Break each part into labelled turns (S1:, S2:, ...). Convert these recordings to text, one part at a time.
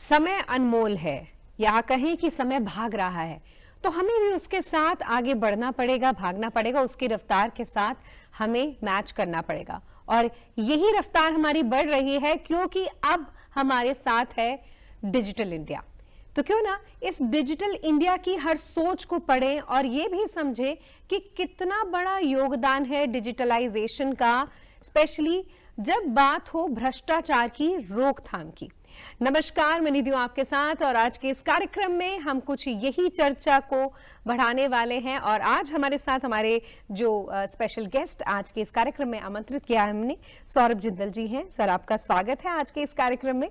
S1: समय अनमोल है या कहें कि समय भाग रहा है, तो हमें भी उसके साथ आगे बढ़ना पड़ेगा, भागना पड़ेगा, उसकी रफ्तार के साथ हमें मैच करना पड़ेगा। और यही रफ्तार हमारी बढ़ रही है क्योंकि अब हमारे साथ है डिजिटल इंडिया। तो क्यों ना इस डिजिटल इंडिया की हर सोच को पढ़ें और ये भी समझें कि कितना बड़ा योगदान है डिजिटलाइजेशन का, स्पेशली जब बात हो भ्रष्टाचार की रोकथाम की। नमस्कार, मैं निधि हूं आपके साथ और आज के इस कार्यक्रम में हम कुछ यही चर्चा को बढ़ाने वाले हैं। और आज हमारे साथ हमारे जो स्पेशल गेस्ट आज के इस कार्यक्रम में आमंत्रित किया है हमने, सौरभ जिंदल जी हैं। सर, आपका स्वागत है आज के इस कार्यक्रम में।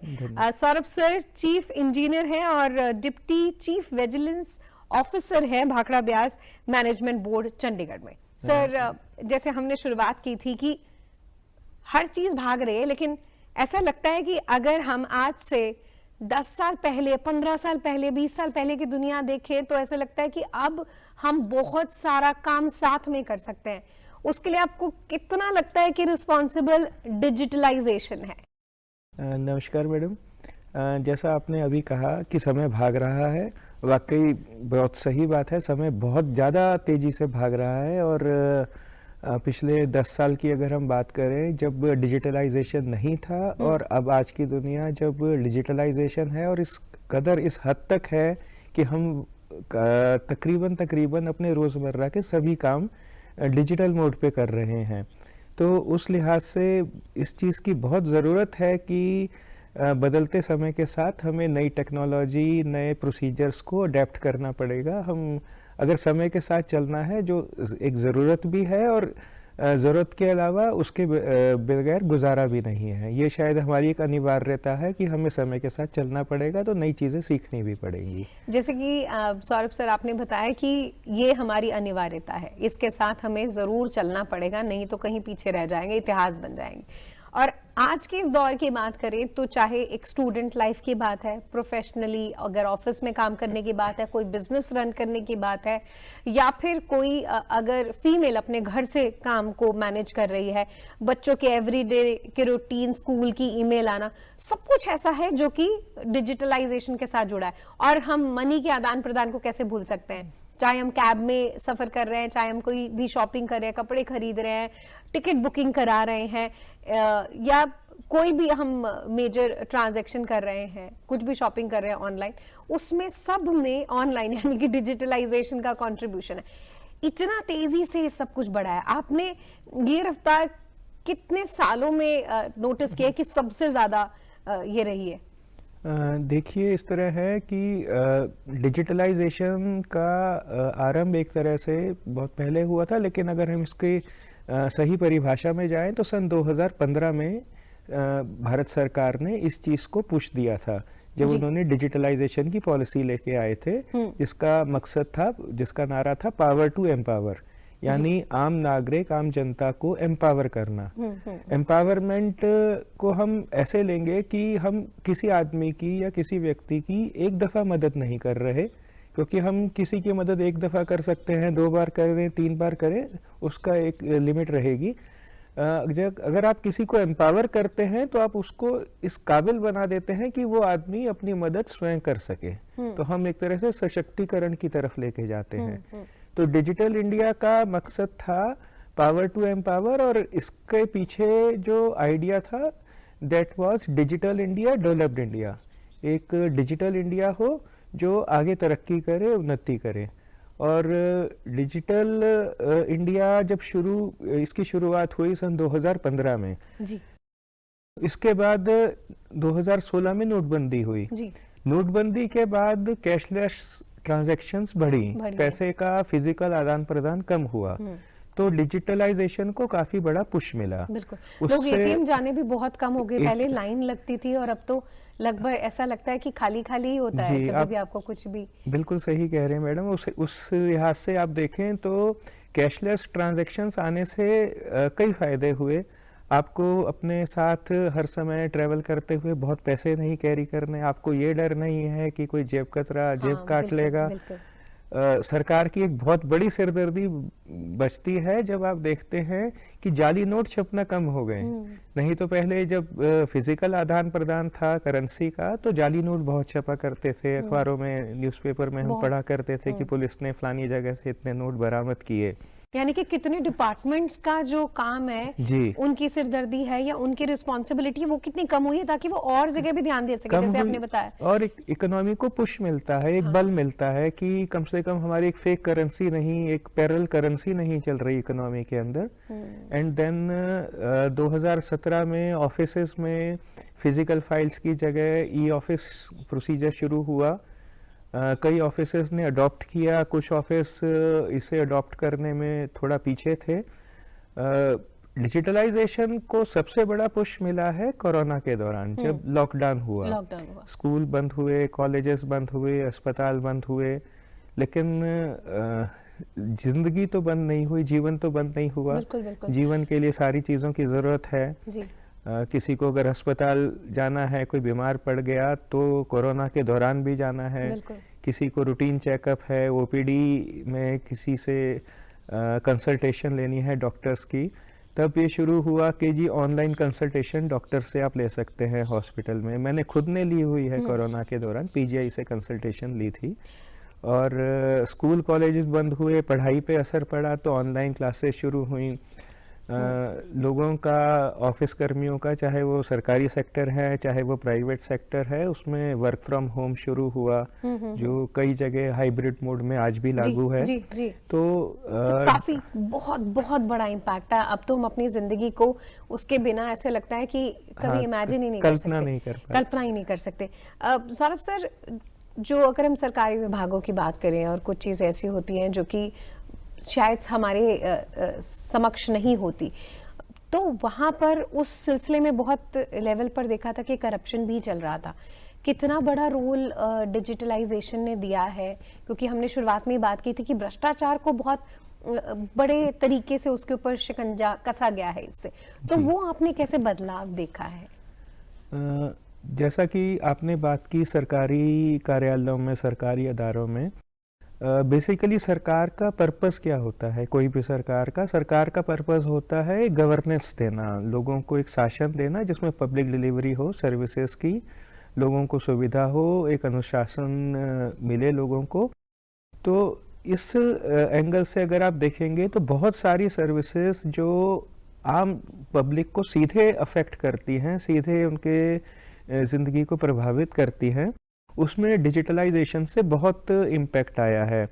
S1: सौरभ सर चीफ इंजीनियर हैं और डिप्टी चीफ विजिलेंस ऑफिसर हैं भाखड़ा ब्यास मैनेजमेंट बोर्ड चंडीगढ़ में। सर, जैसे हमने शुरुआत की थी कि हर चीज भाग रही है, लेकिन ऐसा लगता है कि अगर हम आज से 10 साल पहले, 15 साल पहले, 20 साल पहले की दुनिया देखें तो ऐसा लगता है कि अब हम बहुत सारा काम साथ में कर सकते हैं। उसके लिए आपको कितना लगता है कि रिस्पॉन्सिबल डिजिटलाइजेशन है?
S2: नमस्कार मैडम, जैसा आपने अभी कहा कि समय भाग रहा है, वाकई बहुत सही बात है। समय बहुत ज़्यादा तेज़ी से भाग रहा है और पिछले 10 साल की अगर हम बात करें, जब डिजिटलाइजेशन नहीं था और अब आज की दुनिया जब डिजिटलाइजेशन है और इस कदर इस हद तक है कि हम तकरीबन अपने रोज़मर्रा के सभी काम डिजिटल मोड पे कर रहे हैं, तो उस लिहाज से इस चीज़ की बहुत ज़रूरत है कि बदलते समय के साथ हमें नई टेक्नोलॉजी, नए प्रोसीजर्स को अडेप्ट करना पड़ेगा। हम अगर समय के साथ चलना है, जो एक ज़रूरत भी है और ज़रूरत के अलावा उसके बगैर गुजारा भी नहीं है। ये शायद हमारी एक अनिवार्यता है कि हमें समय के साथ चलना पड़ेगा, तो नई चीज़ें सीखनी भी पड़ेंगी।
S1: जैसे कि सौरभ सर आपने बताया कि ये हमारी अनिवार्यता है, इसके साथ हमें ज़रूर चलना पड़ेगा, नहीं तो कहीं पीछे रह जाएंगे, इतिहास बन जाएंगे। और आज के इस दौर की बात करें तो चाहे एक स्टूडेंट लाइफ की बात है, प्रोफेशनली अगर ऑफिस में काम करने की बात है, कोई बिजनेस रन करने की बात है, या फिर कोई अगर फीमेल अपने घर से काम को मैनेज कर रही है, बच्चों के एवरीडे के रूटीन, स्कूल की ईमेल आना, सब कुछ ऐसा है जो कि डिजिटलाइजेशन के साथ जुड़ा है। और हम मनी के आदान प्रदान को कैसे भूल सकते हैं? चाहे हम कैब में सफर कर रहे हैं, चाहे हम कोई भी शॉपिंग कर रहे हैं, कपड़े खरीद रहे हैं, टिकट बुकिंग करा रहे हैं, या कोई भी हम मेजर ट्रांजैक्शन कर रहे हैं, कुछ भी शॉपिंग कर रहे हैं ऑनलाइन, उसमें सब में ऑनलाइन यानी कि डिजिटलाइजेशन का कंट्रीब्यूशन है। इतना तेजी से सब कुछ बढ़ा है। आपने ये रफ्तार कितने सालों में नोटिस किया कि सबसे ज्यादा ये रही है?
S2: देखिए, इस तरह है कि डिजिटलाइजेशन का आरंभ एक तरह से बहुत पहले हुआ था, लेकिन अगर हम इसके सही परिभाषा में जाएं तो सन 2015 में भारत सरकार ने इस चीज़ को पुश दिया था, जब उन्होंने डिजिटलाइजेशन की पॉलिसी लेके आए थे, जिसका मकसद था, जिसका नारा था पावर टू एम्पावर, यानी आम नागरिक, आम जनता को एम्पावर करना। एम्पावरमेंट को हम ऐसे लेंगे कि हम किसी आदमी की या किसी व्यक्ति की एक दफ़ा मदद नहीं कर रहे, क्योंकि हम किसी की मदद एक दफ़ा कर सकते हैं, 2 बार करें, 3 बार करें, उसका एक लिमिट रहेगी। अगर आप किसी को एम्पावर करते हैं तो आप उसको इस काबिल बना देते हैं कि वो आदमी अपनी मदद स्वयं कर सके, तो हम एक तरह से सशक्तिकरण की तरफ लेके जाते हैं। तो डिजिटल इंडिया का मकसद था पावर टू एम्पावर, और इसके पीछे जो आइडिया था that was digital India, developed India. एक डिजिटल इंडिया हो जो आगे तरक्की करे, उन्नति करे। और डिजिटल इंडिया जब इसकी शुरुआत हुई सन 2015 में जी। इसके बाद 2016 में नोटबंदी हुई जी। नोटबंदी के बाद कैशलेस ट्रांजैक्शंस बढ़ी, पैसे का फिजिकल आदान प्रदान कम हुआ, तो डिजिटलाइजेशन को काफी बड़ा पुश मिला।
S1: बिल्कुल, लोग एटीएम जाने भी बहुत कम हो गए, पहले लाइन लगती थी और अब तो लगभग ऐसा लगता है कि खाली खाली ही होता है जब भी आपको कुछ भी।
S2: बिल्कुल सही कह रहे हैं मैडम। उस लिहाज से आप देखें तो कैशलेस ट्रांजैक्शंस आने से कई फायदे हुए। आपको अपने साथ हर समय ट्रैवल करते हुए बहुत पैसे नहीं कैरी करने, आपको ये डर नहीं है कि कोई जेब कतरा जेब काट लेगा। सरकार की एक बहुत बड़ी सिरदर्दी बचती है जब आप देखते हैं कि जाली नोट छपना कम हो गए। नहीं तो पहले जब फिजिकल आदान प्रदान था करेंसी का तो जाली नोट बहुत छपा करते थे, अखबारों में न्यूज़पेपर में हम पढ़ा करते थे कि पुलिस ने फलानी जगह से इतने नोट बरामद किए।
S1: यानी कि कितने डिपार्टमेंट्स का जो काम है
S2: जी,
S1: उनकी सिरदर्दी है या उनकी रिस्पॉन्सिबिलिटी है वो कितनी कम हुई है ताकि वो और जगह भी ध्यान दे सके,
S2: कम
S1: जैसे
S2: हुई
S1: आपने बताया।
S2: और एक इकोनॉमी को पुश मिलता है, एक बल मिलता है कि कम से कम हमारी एक फेक करेंसी नहीं, एक पैरेलल करेंसी नहीं चल रही इकोनॉमी के अंदर। एंड देन 2017 में ऑफिसेस में फिजिकल फाइल्स की जगह ई ऑफिस प्रोसीजर शुरू हुआ। कई ऑफिसेस ने अडॉप्ट किया, कुछ ऑफिस इसे अडॉप्ट करने में थोड़ा पीछे थे। डिजिटलाइजेशन को सबसे बड़ा पुश मिला है कोरोना के दौरान, जब लॉकडाउन हुआ। स्कूल बंद हुए, कॉलेजेस बंद हुए, अस्पताल बंद हुए, लेकिन जिंदगी तो बंद नहीं हुई, जीवन तो बंद नहीं हुआ।
S1: बिल्कुल, बिल्कुल।
S2: जीवन के लिए सारी चीज़ों की ज़रूरत है।
S1: जी।
S2: किसी को अगर अस्पताल जाना है, कोई बीमार पड़ गया तो कोरोना के दौरान भी जाना है। किसी को रूटीन चेकअप है, ओपीडी में किसी से कंसल्टेशन लेनी है डॉक्टर्स की, तब ये शुरू हुआ कि जी ऑनलाइन कंसल्टेशन डॉक्टर से आप ले सकते हैं हॉस्पिटल में। मैंने खुद ने ली हुई है कोरोना के दौरान, पीजीआई से कंसल्टेशन ली थी। और स्कूल कॉलेजेस बंद हुए, पढ़ाई पे असर पड़ा तो ऑनलाइन क्लासेस शुरू हुई। लोगों का, ऑफिस कर्मियों का, चाहे वो सरकारी सेक्टर है चाहे वो प्राइवेट सेक्टर है, उसमें वर्क फ्रॉम होम शुरू हुआ, जो कई जगह हाइब्रिड मोड में आज भी लागू है। तो
S1: काफी बहुत बहुत बड़ा इम्पैक्ट है। अब तो हम अपनी जिंदगी को उसके बिना ऐसे लगता है कि कभी इमेजिन ही नहीं कर सकते, कल्पना ही नहीं कर सकते। सौरभ सर, जो अगर हम सरकारी विभागों की बात करें और कुछ चीज़ें ऐसी होती हैं जो कि शायद हमारे समक्ष नहीं होती, तो वहाँ पर उस सिलसिले में बहुत लेवल पर देखा था कि करप्शन भी चल रहा था। कितना बड़ा रोल डिजिटलाइजेशन ने दिया है, क्योंकि हमने शुरुआत में ही बात की थी कि भ्रष्टाचार को बहुत बड़े तरीके से उसके ऊपर शिकंजा कसा गया है इससे, तो वो आपने कैसे बदलाव देखा है?
S2: जैसा कि आपने बात की सरकारी कार्यालयों में, सरकारी अदारों में, बेसिकली सरकार का पर्पस क्या होता है? कोई भी सरकार का पर्पस होता है गवर्नेंस देना, लोगों को एक शासन देना जिसमें पब्लिक डिलीवरी हो सर्विसेज की, लोगों को सुविधा हो, एक अनुशासन मिले लोगों को। तो इस एंगल से अगर आप देखेंगे तो बहुत सारी सर्विसेज जो आम पब्लिक को सीधे अफेक्ट करती हैं, सीधे उनके ज़िंदगी को प्रभावित करती हैं, उसमें डिजिटलाइजेशन से बहुत इम्पैक्ट आया है।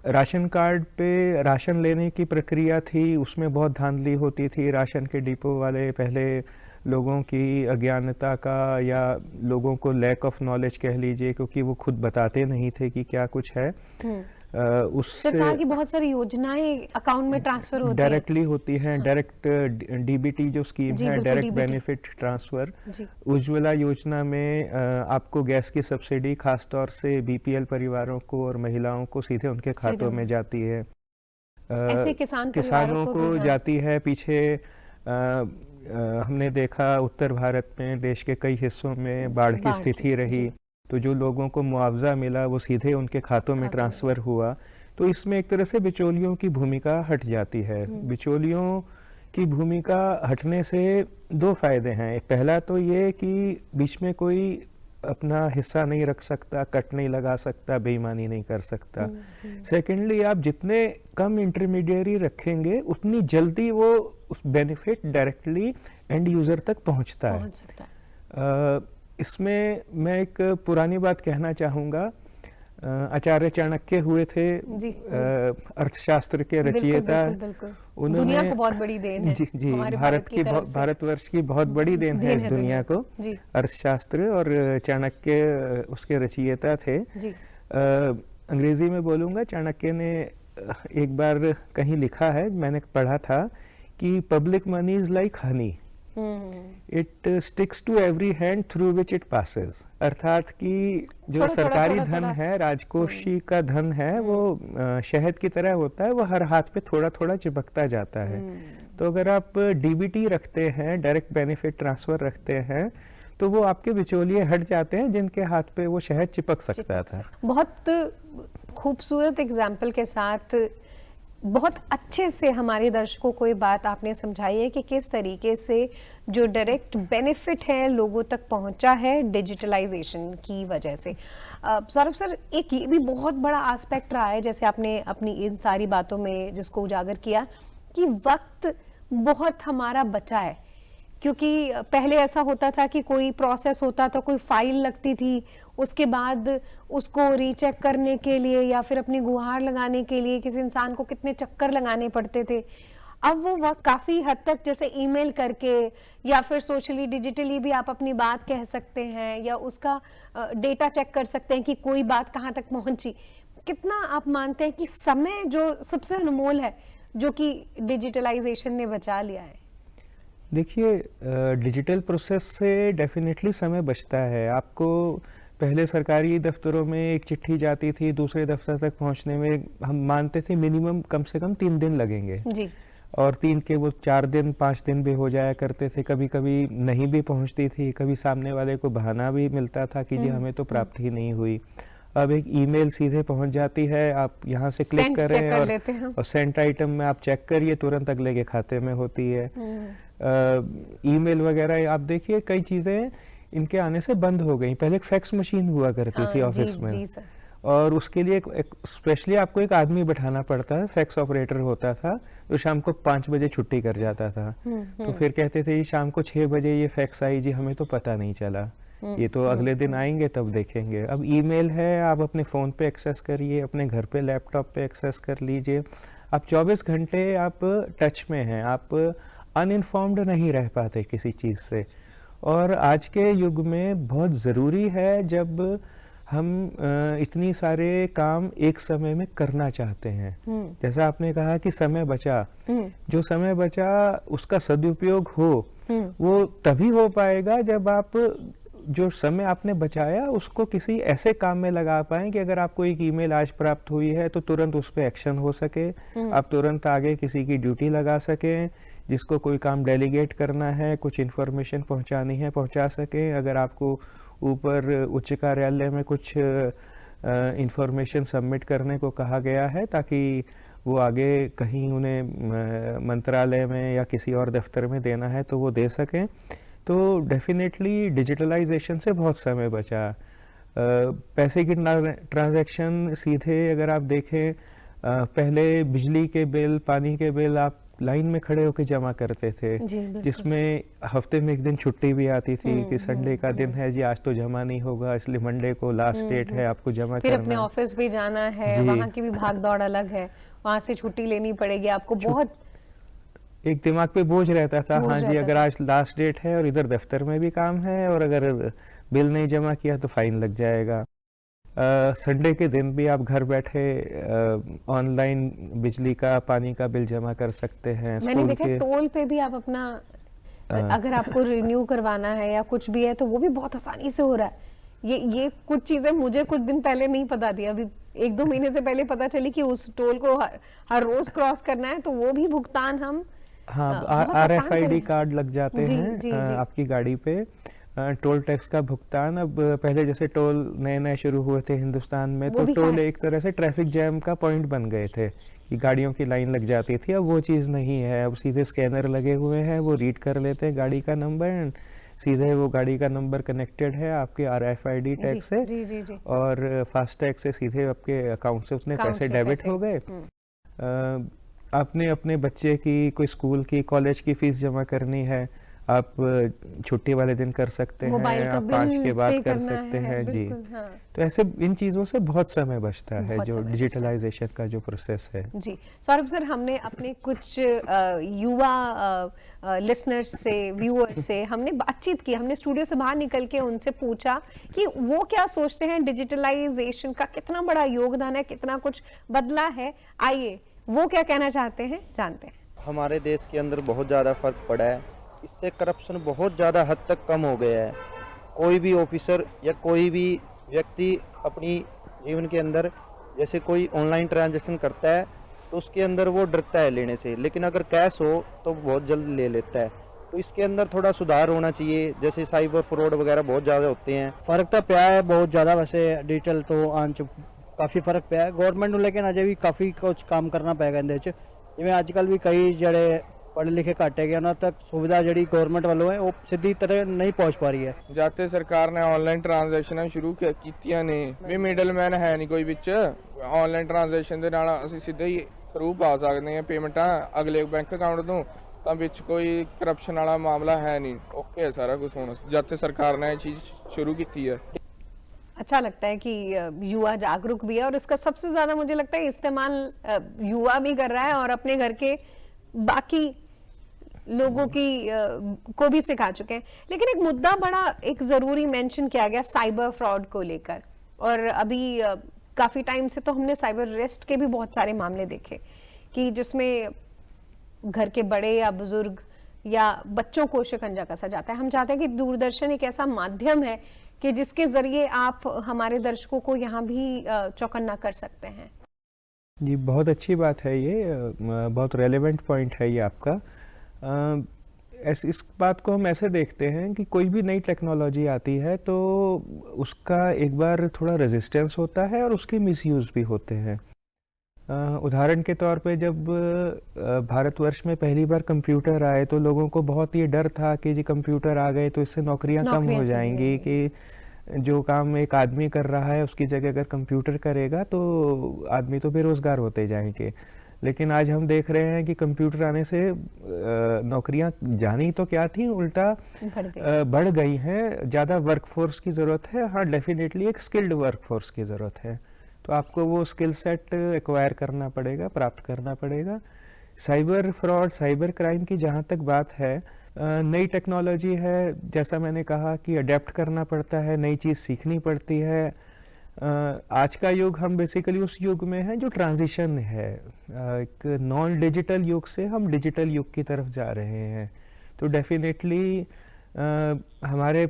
S2: राशन कार्ड पे राशन लेने की प्रक्रिया थी, उसमें बहुत धांधली होती थी। राशन के डिपो वाले पहले लोगों की अज्ञानता का या लोगों को लैक ऑफ नॉलेज कह लीजिए, क्योंकि वो खुद बताते नहीं थे कि क्या कुछ है। उससे
S1: सरकार की बहुत सारी योजनाएं अकाउंट में ट्रांसफर होती
S2: डायरेक्टली होती हैं। डायरेक्ट डीबीटी जो स्कीम है, डायरेक्ट बेनिफिट ट्रांसफर, उज्ज्वला योजना में आपको गैस की सब्सिडी खास तौर से बीपीएल परिवारों को और महिलाओं को सीधे उनके खातों में जाती है।
S1: ऐसे
S2: किसानों को जाती है। पीछे हमने देखा उत्तर भारत में देश के कई हिस्सों में बाढ़ की स्थिति रही, तो जो लोगों को मुआवजा मिला वो सीधे उनके खातों में ट्रांसफ़र हुआ। तो इसमें एक तरह से बिचौलियों की भूमिका हट जाती है। बिचौलियों की भूमिका हटने से दो फायदे हैं। पहला तो ये कि बीच में कोई अपना हिस्सा नहीं रख सकता, कट नहीं लगा सकता, बेईमानी नहीं कर सकता। सेकेंडली, आप जितने कम इंटरमीडियरी रखेंगे उतनी जल्दी वो उस बेनिफिट डायरेक्टली एंड यूज़र तक पहुंचता है। इसमें मैं एक पुरानी बात कहना चाहूँगा। आचार्य चाणक्य हुए थे अर्थशास्त्र के रचयिता। उन्होंने
S1: दुनिया को बहुत बड़ी देन है।
S2: जी, भारतवर्ष की बहुत बड़ी देन है इस दुनिया को अर्थशास्त्र, और चाणक्य उसके रचयिता थे। अंग्रेजी में बोलूँगा, चाणक्य ने एक बार कहीं लिखा है, मैंने पढ़ा था कि public money is like honey, it sticks to every hand through which it passes. अर्थात कि जो सरकारी धन है, राजकोषीय का धन है, वो शहद की तरह होता है, वो हर हाथ पे थोड़ा थोड़ा चिपकता जाता है। तो अगर आप डीबीटी रखते हैं, डायरेक्ट बेनिफिट ट्रांसफर रखते हैं, तो वो आपके बिचौलिए हट जाते हैं जिनके हाथ पे वो शहद चिपक सकता था।
S1: बहुत खूबसूरत एग्जाम्पल के साथ बहुत अच्छे से हमारे दर्शकों को ये बात आपने समझाई है कि किस तरीके से जो डायरेक्ट बेनिफिट है लोगों तक पहुंचा है डिजिटलाइजेशन की वजह से। सौरभ सर, एक ये भी बहुत बड़ा एस्पेक्ट रहा है, जैसे आपने अपनी इन सारी बातों में जिसको उजागर किया, कि वक्त बहुत हमारा बचा है। क्योंकि पहले ऐसा होता था कि कोई प्रोसेस होता था, कोई फाइल लगती थी, उसके बाद उसको रीचेक करने के लिए या फिर अपनी गुहार लगाने के लिए किसी इंसान को कितने चक्कर लगाने पड़ते थे। अब वो वक्त काफी हद तक, जैसे ईमेल करके या फिर सोशली डिजिटली भी आप अपनी बात कह सकते हैं या उसका डेटा चेक कर सकते हैं कि कोई बात कहाँ तक पहुंची। कितना आप मानते हैं कि समय जो सबसे अनमोल है, जो कि डिजिटलाइजेशन ने बचा लिया है?
S2: देखिए, डिजिटल प्रोसेस से डेफिनेटली समय बचता है। आपको पहले सरकारी दफ्तरों में एक चिट्ठी जाती थी, दूसरे दफ्तर तक पहुंचने में हम मानते थे मिनिमम कम से कम 3 दिन लगेंगे
S1: जी।
S2: और 3 के वो 4 दिन 5 दिन भी हो जाया करते थे। कभी कभी नहीं भी पहुंचती थी, कभी सामने वाले को बहाना भी मिलता था कि जी हमें तो प्राप्त ही नहीं हुई। अब एक ईमेल सीधे पहुंच जाती है, आप यहाँ से क्लिक करें और सेंट आइटम में आप चेक करिए, तुरंत अगले के खाते में होती है। ईमेल वगैरह आप देखिए, कई चीज़ें इनके आने से बंद हो गई। पहले एक फैक्स मशीन हुआ करती थी ऑफिस में,
S1: जी सर।
S2: और उसके लिए स्पेशली आपको एक आदमी बैठाना पड़ता है, फैक्स ऑपरेटर होता था, जो शाम को 5 बजे छुट्टी कर जाता था। तो फिर कहते थे जी शाम को 6 बजे ये फैक्स आई जी, हमें तो पता नहीं चला, ये तो अगले दिन आएंगे तब देखेंगे। अब ईमेल है, आप अपने फ़ोन पे एक्सेस करिए, अपने घर पे लैपटॉप पे एक्सेस कर लीजिए। आप 24 घंटे आप टच में हैं, आप अनइन्फॉर्म्ड नहीं रह पाते किसी चीज़ से। और आज के युग में बहुत ज़रूरी है, जब हम इतनी सारे काम एक समय में करना चाहते हैं, जैसा आपने कहा कि समय बचा, जो समय बचा उसका सदुपयोग हो, वो तभी हो पाएगा जब आप जो समय आपने बचाया उसको किसी ऐसे काम में लगा पाएं कि अगर आपको एक ईमेल आज प्राप्त हुई है तो तुरंत उस पर एक्शन हो सके, आप तुरंत आगे किसी की ड्यूटी लगा सकें, जिसको कोई काम डेलीगेट करना है, कुछ इन्फॉर्मेशन पहुंचानी है पहुंचा सकें। अगर आपको ऊपर उच्च कार्यालय में कुछ इन्फॉर्मेशन सबमिट करने को कहा गया है ताकि वो आगे कहीं उन्हें मंत्रालय में या किसी और दफ्तर में देना है तो वो दे सकें, तो डेफिनेटली डिजिटलाइजेशन से बहुत समय बचा। पैसे की ट्रांजैक्शन सीधे अगर आप देखें, पहले बिजली के बिल, पानी के बिल आप लाइन में खड़े होकर जमा करते थे, जिसमें हफ्ते में एक दिन छुट्टी भी आती थी कि संडे का दिन है जी, आज तो जमा नहीं होगा, इसलिए मंडे को लास्ट डेट है, आपको जमा
S1: फिर
S2: करना
S1: अपने ऑफिस भी जाना है, वहाँ की भी भाग दौड़ अलग है, वहाँ से छुट्टी लेनी पड़ेगी आपको। बहुत
S2: एक दिमाग पे बोझ रहता था, हाँ जी अगर आज लास्ट डेट है और इधर दफ्तर में भी काम है और अगर बिल नहीं जमा किया तो फाइन लग जाएगा। संडे के दिन भी आप घर बैठे ऑनलाइन बिजली का, पानी का बिल जमा कर सकते हैं।
S1: मैंने देखा टोल पे भी आप अपना अगर आपको रिन्यू करवाना है या कुछ भी है तो वो भी बहुत आसानी से हो रहा है। ये कुछ चीजें मुझे कुछ दिन पहले नहीं पता थी, अभी 1-2 महीने से पहले पता चली कि उस टोल को हर रोज क्रॉस करना है, तो वो भी भुगतान हम
S2: RFID कार्ड लग जाते हैं आपकी गाड़ी पे। टोल टैक्स का भुगतान, अब पहले जैसे टोल नए शुरू हुए थे हिंदुस्तान में, तो टोल एक तरह से ट्रैफिक जैम का पॉइंट बन गए थे कि गाड़ियों की लाइन लग जाती थी। अब वो चीज़ नहीं है, अब सीधे स्कैनर लगे हुए हैं, वो रीड कर लेते हैं गाड़ी का नंबर एंड सीधे वो गाड़ी का नंबर कनेक्टेड है आपके RFID टैग से, और फास्ट टैग से सीधे आपके अकाउंट से उतने पैसे डेबिट हो गए। आपने अपने बच्चे की कोई स्कूल की, कॉलेज की फीस जमा करनी है, आप छुट्टी वाले दिन कर सकते हैं, आप 5 के बाद कर सकते हैं जी। हाँ। तो ऐसे इन चीज़ों से बहुत समय बचता है, जो डिजिटलाइजेशन का जो प्रोसेस है
S1: जी। सौरभ सर, हमने अपने कुछ युवा लिसनर्स से, व्यूअर्स से हमने बातचीत की, हमने स्टूडियो से बाहर निकल के उनसे पूछा कि वो क्या सोचते हैं, डिजिटलाइजेशन का कितना बड़ा योगदान है, कितना कुछ बदला है। आइए वो क्या कहना चाहते हैं जानते हैं।
S3: हमारे देश के अंदर बहुत ज़्यादा फर्क पड़ा है, इससे करप्शन बहुत ज़्यादा हद तक कम हो गया है। कोई भी ऑफिसर या कोई भी व्यक्ति अपनी जीवन के अंदर जैसे कोई ऑनलाइन ट्रांजैक्शन करता है तो उसके अंदर वो डरता है लेने से, लेकिन अगर कैश हो तो बहुत जल्द ले लेता है। तो इसके अंदर थोड़ा सुधार होना चाहिए, जैसे साइबर फ्रॉड वगैरह बहुत ज़्यादा होते हैं।
S4: फ़र्क तो पिया है बहुत ज़्यादा, वैसे डिजिटल तो ਕਾਫੀ ਫਰਕ ਪਿਆ ਗਵਰਨਮੈਂਟ ਨੂੰ, ਲੇਕਿਨ ਅਜੇ ਵੀ ਕਾਫੀ ਕੁਝ ਕੰਮ ਕਰਨਾ ਪਏਗਾ ਇਹਦੇ ਵਿੱਚ। ਜਿਵੇਂ ਅੱਜ ਕੱਲ ਵੀ ਕਈ ਜਿਹੜੇ ਪੜ੍ਹੇ ਲਿਖੇ ਘੱਟ ਹੈਗੇ ਉਹਨਾਂ ਤੱਕ ਸੁਵਿਧਾ ਜਿਹੜੀ ਗਵਰਨਮੈਂਟ ਵੱਲੋਂ ਹੈ ਉਹ ਸਿੱਧੀ ਤਰ੍ਹਾਂ ਨਹੀਂ ਪਹੁੰਚ ਪਾ ਰਹੀ ਹੈ।
S5: ਜਦ ਤੇ ਸਰਕਾਰ ਨੇ ਆਨਲਾਈਨ ਟ੍ਰਾਂਜੈਕਸ਼ਨਾਂ ਸ਼ੁਰੂ ਕੀਤੀਆਂ ਨੇ ਵੀ ਮਿਡਲਮੈਨ ਹੈ ਨਹੀਂ ਕੋਈ ਵਿੱਚ, ਆਨਲਾਈਨ ਟ੍ਰਾਂਜੈਕਸ਼ਨ ਦੇ ਨਾਲ ਅਸੀਂ ਸਿੱਧਾ ਹੀ ਥਰੂ ਪਾ ਸਕਦੇ ਹਾਂ ਪੇਮੈਂਟਾਂ ਅਗਲੇ ਬੈਂਕ ਅਕਾਊਂਟ ਤੋਂ, ਤਾਂ ਵਿੱਚ ਕੋਈ ਕਰਪਸ਼ਨ वाला मामला है नहीं, ओके है सारा कुछ होना जब से सरकार ने ये चीज़ शुरू की है।
S1: अच्छा लगता है कि युवा जागरूक भी है और इसका सबसे ज्यादा मुझे लगता है इस्तेमाल युवा भी कर रहा है और अपने घर के बाकी लोगों की को भी सिखा चुके हैं। लेकिन एक मुद्दा बड़ा एक जरूरी मेंशन किया गया साइबर फ्रॉड को लेकर, और अभी काफी टाइम से तो हमने साइबर अरेस्ट के भी बहुत सारे मामले देखे कि जिसमें घर के बड़े या बुजुर्ग या बच्चों को शिकंजा कसा जाता है। हम चाहते हैं कि दूरदर्शन एक ऐसा माध्यम है कि जिसके जरिए आप हमारे दर्शकों को यहाँ भी चौकन्ना कर सकते हैं।
S2: जी, बहुत अच्छी बात है ये, बहुत रेलेवेंट पॉइंट है ये आपका। इस बात को हम ऐसे देखते हैं कि कोई भी नई टेक्नोलॉजी आती है तो उसका एक बार थोड़ा रेजिस्टेंस होता है और उसके मिसयूज़ भी होते हैं। उदाहरण के तौर पे जब भारतवर्ष में पहली बार कंप्यूटर आए तो लोगों को बहुत ये डर था कि जी कंप्यूटर आ गए तो इससे नौकरियां कम हो जाएंगी, कि जो काम एक आदमी कर रहा है उसकी जगह अगर कंप्यूटर करेगा तो आदमी तो बेरोजगार होते जाएंगे। लेकिन आज हम देख रहे हैं कि कंप्यूटर आने से नौकरियां जानी तो क्या थी, उल्टा बढ़ गई हैं। ज़्यादा वर्कफोर्स की ज़रूरत है। हाँ, डेफिनेटली एक स्किल्ड वर्कफोर्स की ज़रूरत है, तो आपको वो स्किल सेट एक्वायर करना पड़ेगा, प्राप्त करना पड़ेगा। साइबर फ्रॉड, साइबर क्राइम की जहाँ तक बात है, नई टेक्नोलॉजी है, जैसा मैंने कहा कि अडेप्ट करना पड़ता है, नई चीज़ सीखनी पड़ती है। आज का युग हम बेसिकली उस युग में हैं जो ट्रांजिशन है, एक नॉन डिजिटल युग से हम डिजिटल युग की तरफ जा रहे हैं। तो डेफिनेटली हमारे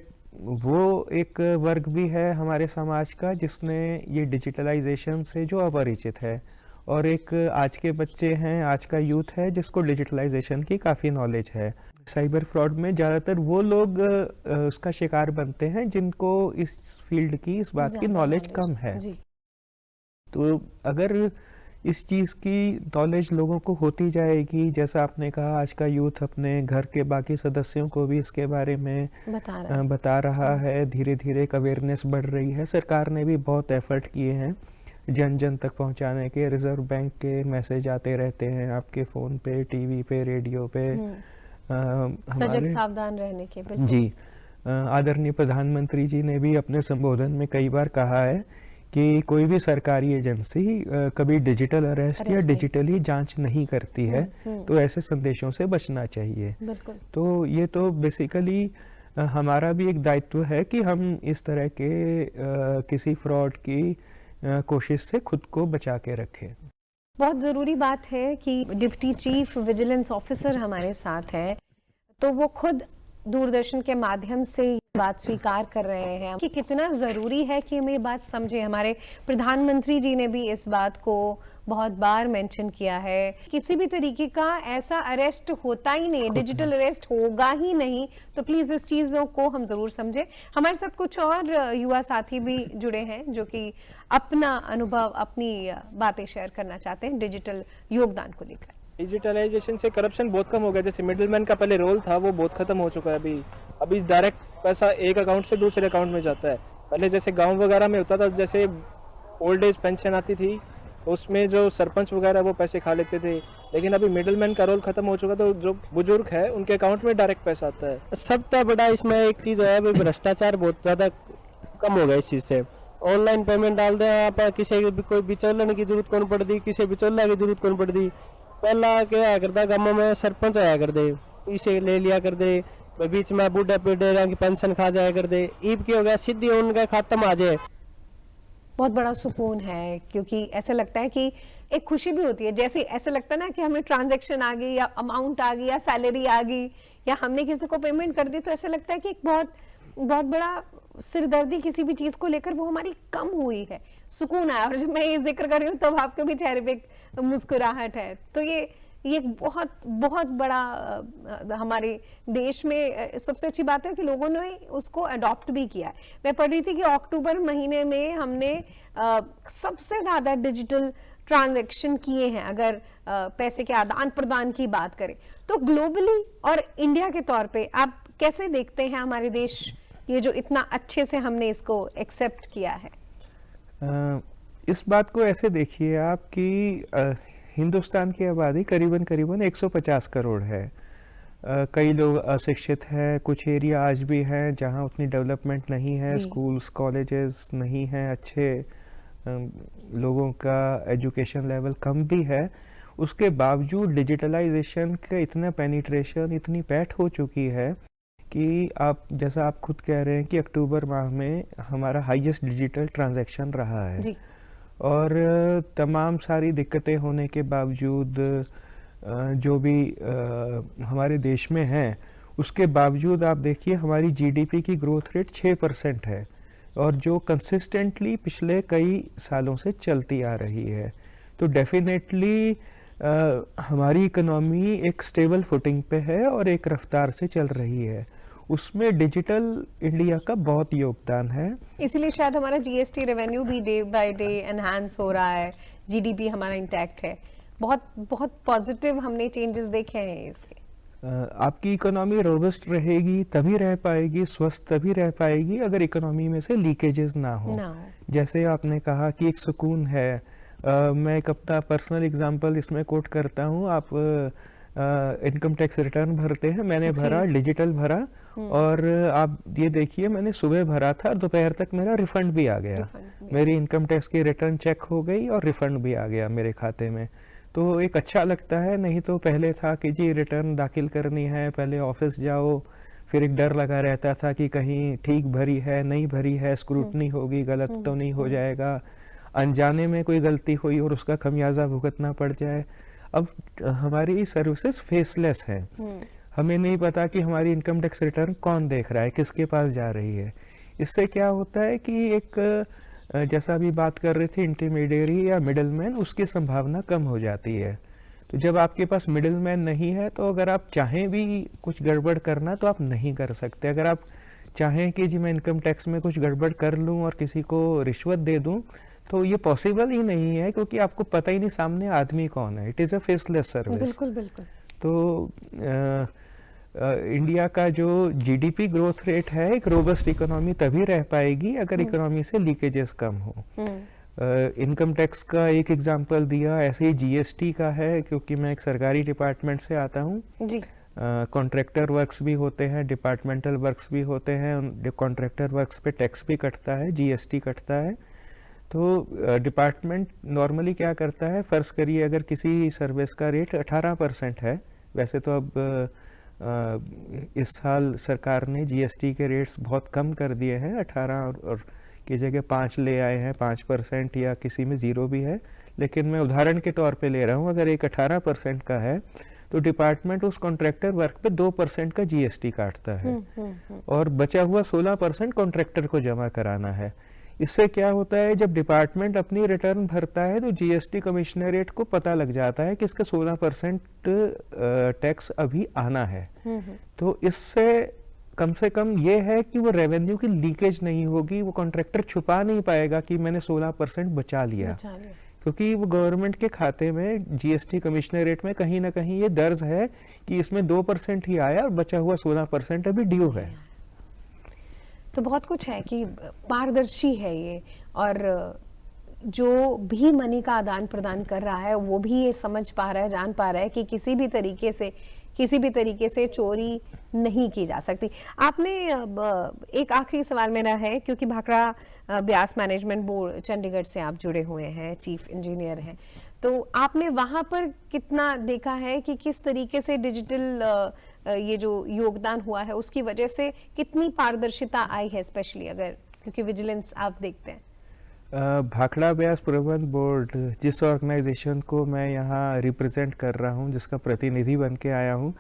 S2: वो एक वर्ग भी है हमारे समाज का जिसने ये डिजिटलाइजेशन से जो अपरिचित है, और एक आज के बच्चे हैं, आज का यूथ है जिसको डिजिटलाइजेशन की काफ़ी नॉलेज है। साइबर फ्रॉड में ज़्यादातर वो लोग उसका शिकार बनते हैं जिनको इस फील्ड की, इस बात की नॉलेज कम है। तो अगर इस चीज़ की नॉलेज लोगों को होती जाएगी, जैसा आपने कहा आज का यूथ अपने घर के बाकी सदस्यों को भी इसके बारे में बता रहा है, धीरे धीरे एक अवेयरनेस बढ़ रही है। सरकार ने भी बहुत एफर्ट किए हैं जन जन तक पहुंचाने के। रिजर्व बैंक के मैसेज आते रहते हैं आपके फ़ोन पे, टीवी पे, रेडियो पे,
S1: सजग सावधान रहने के।
S2: जी, आदरणीय प्रधानमंत्री जी ने भी अपने संबोधन में कई बार कहा है कि कोई भी सरकारी एजेंसी कभी डिजिटल अरेस्ट या डिजिटली जांच नहीं करती है, तो ऐसे संदेशों से बचना चाहिए। तो ये तो बेसिकली हमारा भी एक दायित्व है कि हम इस तरह के किसी फ्रॉड की कोशिश से खुद को बचा के रखें।
S1: बहुत ज़रूरी बात है कि डिप्टी चीफ विजिलेंस ऑफिसर हमारे साथ है, तो वो खुद दूरदर्शन के माध्यम से बात स्वीकार कर रहे हैं कि कितना ज़रूरी है कि हम ये बात समझें। हमारे प्रधानमंत्री जी ने भी इस बात को बहुत बार मेंशन किया है। किसी भी तरीके का ऐसा अरेस्ट होता ही नहीं, डिजिटल अरेस्ट होगा ही नहीं, तो प्लीज़ इस चीज़ों को हम ज़रूर समझें। हमारे साथ कुछ और युवा साथी भी जुड़े हैं जो कि अपना अनुभव, अपनी बातें शेयर करना चाहते हैं डिजिटल योगदान को लेकर।
S6: डिजिटलाइजेशन से करप्शन बहुत कम हो गया। जैसे मिडिलमैन का पहले रोल था वो बहुत खत्म हो चुका है। अभी डायरेक्ट पैसा एक अकाउंट से दूसरे अकाउंट में जाता है। पहले जैसे गांव वगैरह में होता था, जैसे ओल्ड एज पेंशन आती थी तो उसमें जो सरपंच वगैरह वो पैसे खा लेते थे, लेकिन अभी मिडिलमैन का रोल खत्म हो चुका, तो जो बुजुर्ग है उनके अकाउंट में डायरेक्ट पैसा आता है।
S4: सबसे बड़ा इसमें एक चीज़ है, भ्रष्टाचार बहुत ज़्यादा कम हो गया इस चीज़ से। ऑनलाइन पेमेंट डाल दें आप, किसी कोई बिचौलन की जरूरत कौन पड़ती, किसी बिचौला की जरूरत कौन पड़ती। पहला क्या करता, गाँव में सरपंच आया कर दे, इसे ले लिया कर दे, बीच में बूढ़ा पीढ़े की पेंशन खा जाया कर दे, ईब की हो गया सीधी उनका खात्मा आ जाए।
S1: बहुत बड़ा सुकून है, क्योंकि ऐसा लगता है कि एक खुशी भी होती है। जैसे ऐसा लगता है ना कि हमें ट्रांजैक्शन आ गई या अमाउंट आ गई या सैलरी आ गई या हमने किसी को पेमेंट कर दी, तो ऐसा लगता है कि एक बहुत बड़ा सिरदर्दी किसी भी चीज को लेकर वो हमारी कम हुई है, सुकून आया। और जब मैं ये जिक्र कर रही हूँ तब आपके भी चेहरे पे मुस्कुराहट है, तो ये ये एक बहुत बहुत बड़ा हमारे देश में सबसे अच्छी बात है कि लोगों ने उसको अडॉप्ट भी किया है। मैं पढ़ रही थी कि अक्टूबर महीने में हमने सबसे ज़्यादा डिजिटल ट्रांजैक्शन किए हैं, अगर पैसे के आदान प्रदान की बात करें तो ग्लोबली और इंडिया के तौर पे आप कैसे देखते हैं हमारे देश ये जो इतना अच्छे से हमने इसको एक्सेप्ट किया है?
S2: इस बात को ऐसे देखिए आप कि हिंदुस्तान की आबादी करीबन 150 करोड़ है। कई लोग अशिक्षित हैं, कुछ एरिया आज भी हैं जहां उतनी डेवलपमेंट नहीं है, स्कूल्स कॉलेजेस नहीं हैं अच्छे, लोगों का एजुकेशन लेवल कम भी है। उसके बावजूद डिजिटलाइजेशन का इतना पेनिट्रेशन, इतनी पैठ हो चुकी है कि आप जैसा आप खुद कह रहे हैं कि अक्टूबर माह में हमारा हाईएस्ट डिजिटल ट्रांजैक्शन रहा है
S1: जी।
S2: और तमाम सारी दिक्कतें होने के बावजूद जो भी हमारे देश में है, उसके बावजूद आप देखिए हमारी जीडीपी की ग्रोथ रेट 6% है और जो कंसिस्टेंटली पिछले कई सालों से चलती आ रही है। तो डेफिनेटली हमारी इकोनॉमी एक स्टेबल फुटिंग पे है और एक रफ्तार से चल रही है। उसमें डिजिटल इंडिया का बहुत योगदान है।
S1: इसीलिए शायद हमारा जीएसटी रेवेन्यू भी डे बाय डे एनहांस हो रहा है, जीडीपी हमारा इंटैक्ट है। बहुत बहुत पॉजिटिव हमने चेंजेस देखे हैं इसके।
S2: आपकी इकोनॉमी रोबस्ट रहेगी तभी रह पाएगी, स्वस्थ तभी रह पाएगी अगर इकोनॉमी में से लीकेजेस ना हो। जैसे आपने कहा कि एक सुकून है, मैं एक अपना पर्सनल एग्जांपल इसमें कोट करता हूँ। आप इनकम टैक्स रिटर्न भरते हैं, मैंने भरा, डिजिटल भरा, और आप ये देखिए मैंने सुबह भरा था, दोपहर तक मेरा रिफंड भी आ गया। मेरी इनकम टैक्स की रिटर्न चेक हो गई और रिफंड भी आ गया मेरे खाते में। तो एक अच्छा लगता है। नहीं तो पहले था कि जी रिटर्न दाखिल करनी है, पहले ऑफिस जाओ, फिर एक डर लगा रहता था कि कहीं ठीक भरी है नहीं भरी है, स्क्रूटनी होगी, गलत तो नहीं हो जाएगा, अनजाने में कोई गलती हुई और उसका खमियाजा भुगतना पड़ जाए। अब हमारी सर्विसेज फेसलेस हैं, हमें नहीं पता कि हमारी इनकम टैक्स रिटर्न कौन देख रहा है, किसके पास जा रही है। इससे क्या होता है कि एक जैसा अभी बात कर रहे थे इंटरमीडियरी या मिडलमैन, उसकी संभावना कम हो जाती है। तो जब आपके पास मिडलमैन नहीं है तो अगर आप चाहें भी कुछ गड़बड़ करना तो आप नहीं कर सकते। अगर आप चाहें कि जी मैं इनकम टैक्स में कुछ गड़बड़ कर लूं और किसी को रिश्वत दे दूं, तो ये पॉसिबल ही नहीं है, क्योंकि आपको पता ही नहीं सामने आदमी कौन है। It is a faceless service.
S1: बिल्कुल बिल्कुल।
S2: तो इंडिया का जो जीडीपी ग्रोथ रेट है, एक रोबस्ट इकोनॉमी तभी रह पाएगी अगर इकोनॉमी से लीकेजेस कम हो। इनकम टैक्स का एक एग्जांपल दिया, ऐसे ही जीएसटी का है, क्योंकि मैं एक सरकारी डिपार्टमेंट से आता हूँ।
S1: जी।
S2: कॉन्ट्रैक्टर वर्क्स भी होते हैं, डिपार्टमेंटल वर्क्स भी होते हैं। कॉन्ट्रैक्टर वर्क्स पे टैक्स भी कटता है, जीएसटी कटता है। तो डिपार्टमेंट नॉर्मली क्या करता है, फ़र्ज़ करिए अगर किसी सर्विस का रेट 18% है, वैसे तो अब इस साल सरकार ने जीएसटी के रेट्स बहुत कम कर दिए हैं, 18 और की जगह 5 ले आए हैं, 5%, या किसी में 0 भी है। लेकिन मैं उदाहरण के तौर पे ले रहा हूँ, अगर एक 18% का है तो डिपार्टमेंट उस कॉन्ट्रैक्टर वर्क पे 2% का जीएसटी काटता है और बचा हुआ 16% कॉन्ट्रैक्टर को जमा कराना है। इससे क्या होता है, जब डिपार्टमेंट अपनी रिटर्न भरता है तो जीएसटी कमिश्नरेट को पता लग जाता है कि इसका 16% टैक्स अभी आना है। तो इससे कम से कम ये है कि वो रेवेन्यू की लीकेज नहीं होगी, वो कॉन्ट्रैक्टर छुपा नहीं पाएगा कि मैंने 16% बचा लिया, क्योंकि वो गवर्नमेंट के खाते में जीएसटी कमिश्नरेट में कहीं ना कहीं ये दर्ज है कि इसमें 2% ही आया और बचा हुआ 16% अभी ड्यू है।
S1: तो बहुत कुछ है कि पारदर्शी है ये, और जो भी मनी का आदान प्रदान कर रहा है वो भी ये समझ पा रहा है, जान पा रहा है कि किसी भी तरीके से चोरी नहीं की जा सकती। आपने एक आखिरी सवाल मेरा है, क्योंकि भाखड़ा ब्यास मैनेजमेंट बोर्ड चंडीगढ़ से आप जुड़े हुए हैं, चीफ इंजीनियर हैं, तो आपने वहाँ पर कितना देखा है कि किस तरीके से डिजिटल ये जो योगदान हुआ है उसकी वजह से कितनी पारदर्शिता आई है, स्पेशली अगर, क्योंकि विजिलेंस आप देखते हैं।
S2: भाखड़ा ब्यास प्रबंध बोर्ड, जिस ऑर्गेनाइजेशन को मैं यहाँ रिप्रेजेंट कर रहा हूँ, जिसका प्रतिनिधि बन के आया हूँ,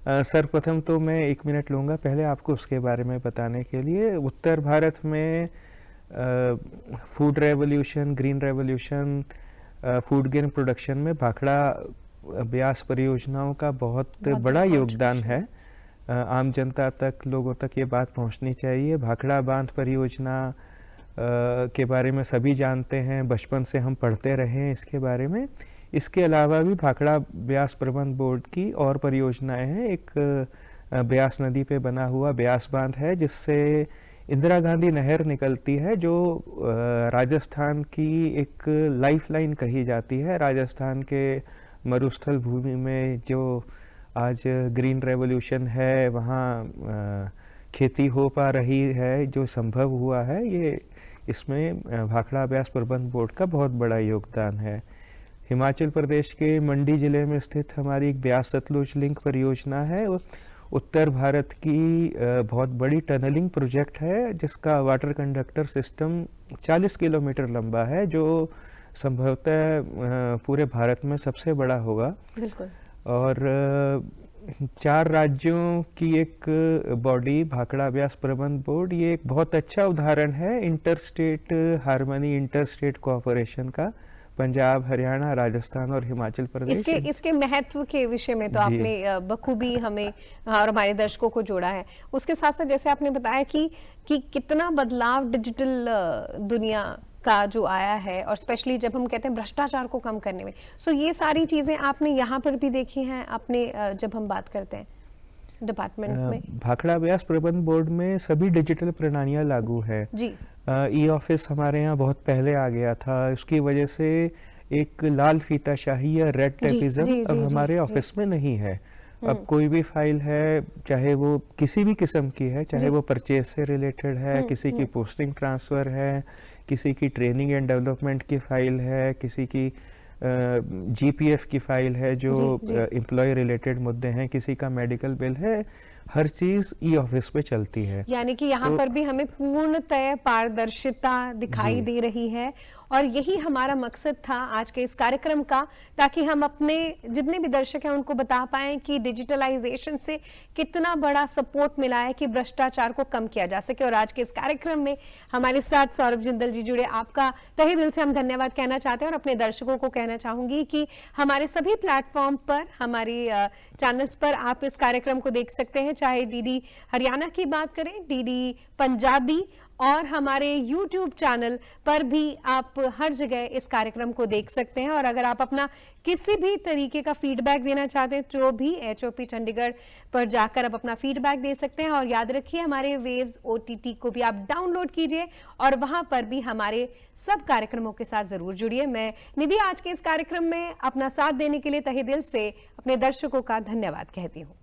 S2: सर्वप्रथम तो मैं 1 मिनट लूँगा पहले आपको उसके बारे में बताने के लिए। उत्तर भारत में food revolution, green revolution, food grain production में भाखड़ा ब्यास परियोजनाओं का बहुत बड़ा योगदान है। आम जनता तक, लोगों तक ये बात पहुंचनी चाहिए। भाखड़ा बांध परियोजना के बारे में सभी जानते हैं, बचपन से हम पढ़ते रहे हैं इसके बारे में। इसके अलावा भी भाखड़ा ब्यास प्रबंध बोर्ड की और परियोजनाएं हैं। एक ब्यास नदी पे बना हुआ ब्यास बांध है, जिससे इंदिरा गांधी नहर निकलती है, जो राजस्थान की एक लाइफलाइन कही जाती है। राजस्थान के मरुस्थल भूमि में जो आज ग्रीन रेवोल्यूशन है, वहाँ खेती हो पा रही है, जो संभव हुआ है, ये इसमें भाखड़ा ब्यास प्रबंध बोर्ड का बहुत बड़ा योगदान है। हिमाचल प्रदेश के मंडी ज़िले में स्थित हमारी एक ब्यास सतलुज लिंक परियोजना है। उत्तर भारत की बहुत बड़ी टनलिंग प्रोजेक्ट है, जिसका वाटर कंडक्टर सिस्टम 40 किलोमीटर लंबा है, जो संभवतः पूरे भारत में सबसे बड़ा होगा।
S1: बिल्कुल।
S2: और 4 राज्यों की एक बॉडी भाखड़ा ब्यास प्रबंध बोर्ड, ये एक बहुत अच्छा उदाहरण है inter state harmony, inter state cooperation का। पंजाब, हरियाणा, राजस्थान और हिमाचल प्रदेश।
S1: इसके महत्व के विषय में तो आपने बखूबी हमें और हमारे दर्शकों को जोड़ा है। उसके साथ साथ जैसे आपने बताया कि कितना बदलाव डिजिटल दुनिया का जो आया है, और स्पेशली जब हम कहते हैं भ्रष्टाचार को कम करने में, सो ये सारी चीजें आपने यहाँ पर भी देखी हैं आपने जब हम बात करते हैं डिपार्टमेंट में।
S2: भाखड़ा ब्यास प्रबंध बोर्ड में सभी डिजिटल प्रणालियाँ लागू है
S1: जी।
S2: ई ऑफिस हमारे यहाँ बहुत पहले आ गया था। उसकी वजह से एक लाल फीताशाही या रेड टेपिज्म अब हमारे ऑफिस में नहीं है। अब कोई भी फाइल है, चाहे वो किसी भी किस्म की है, चाहे वो परचेज से रिलेटेड है, किसी की पोस्टिंग ट्रांसफ़र है, किसी की ट्रेनिंग एंड डेवलपमेंट की फाइल है, किसी की जीपीएफ की फाइल है जो एम्प्लॉय रिलेटेड मुद्दे हैं, किसी का मेडिकल बिल है, हर चीज ई ऑफिस पे चलती है।
S1: यानी कि यहाँ पर भी हमें पूर्णतः पारदर्शिता दिखाई दे रही है, और यही हमारा मकसद था आज के इस कार्यक्रम का, ताकि हम अपने जितने भी दर्शक हैं उनको बता पाएं कि डिजिटलाइजेशन से कितना बड़ा सपोर्ट मिला है कि भ्रष्टाचार को कम किया जा सके। और आज के इस कार्यक्रम में हमारे साथ सौरभ जिंदल जी जुड़े, आपका तहे दिल से हम धन्यवाद कहना चाहते हैं। और अपने दर्शकों को कहना चाहूंगी कि हमारे सभी प्लेटफॉर्म पर, हमारी चैनल्स पर आप इस कार्यक्रम को देख सकते हैं, चाहे डीडी हरियाणा की बात करें, डीडी पंजाबी, और हमारे YouTube चैनल पर भी आप हर जगह इस कार्यक्रम को देख सकते हैं। और अगर आप अपना किसी भी तरीके का फीडबैक देना चाहते हैं तो भी HOP चंडीगढ़ पर जाकर आप अपना फीडबैक दे सकते हैं। और याद रखिए, हमारे वेव्स OTT को भी आप डाउनलोड कीजिए और वहां पर भी हमारे सब कार्यक्रमों के साथ जरूर जुड़िए। मैं निधि आज के इस कार्यक्रम में अपना साथ देने के लिए तहे दिल से अपने दर्शकों का धन्यवाद कहती हूँ।